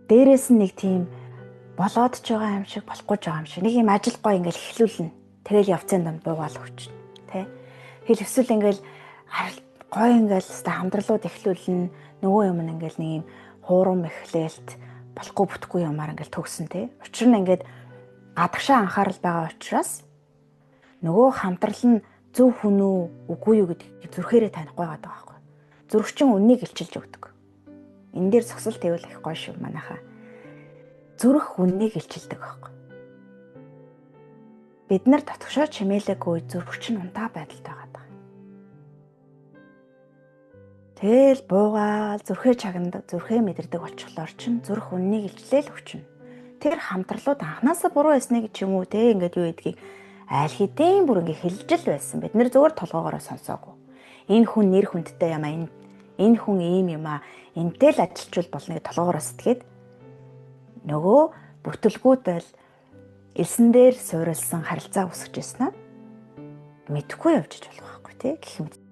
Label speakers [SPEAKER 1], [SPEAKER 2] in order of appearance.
[SPEAKER 1] дээрээс нь нэг тийм болоод ч байгаа юм шиг болохгүй ч байгаа юм шиг нэг юм ажил гой ингээл эхлүүлнэ. Тэгэл явцын донд буугаал өгч. Тэ. Хэл эсвэл ингээл гой ингээл хамтралууд эхлүүлнэ. Нөгөө юм ингээл нэг юм хуурам эхлээлт болохгүй бүтгүй юмар ингээл төгсөн тэ. Учир нь ингээд гадагшаа анхаарал байгаа учраас нөгөө хамтрал нь зөв хүн үү үгүй юу гэдгийг зүрхээрээ танихгүй байгаа байхгүй. Зүрхчин үннийг илчилж өгдөг. Энэ дээр зогсол тэгвэл их гоё шүү манайхаа. Зүрх үннийг илчилдэг байхгүй. Бид нар дотгошоо чимээлээгүй зүрхчин унтаа байдалтай байгаа. Тэгэл буугаал зүрхээ чагнадаг, зүрхээ мэдэрдэг болчихлоор чин зүрх үннийг илчлээл өгчнө. Тэр хамтралууд анханасаа буруу байсныг ч юм уу те ингээд юу гэдгийг аль хэдийн бүр ингээд хэлжил байсан. Бид нэр зөвөр толгоогоороо сонсоогүй. Энэ хүн нэр хүндтэй юм аа, энэ хүн ийм юм аа, энтэй л ажилчвал болно гэж толгоогоороо сэтгээд нөгөө бүтэлгүүд бол элсэн дээр суурилсан харилцаа үүсгэж ирсэн аа. Мэдхгүй явж иж болох байхгүй тий гэх мэт.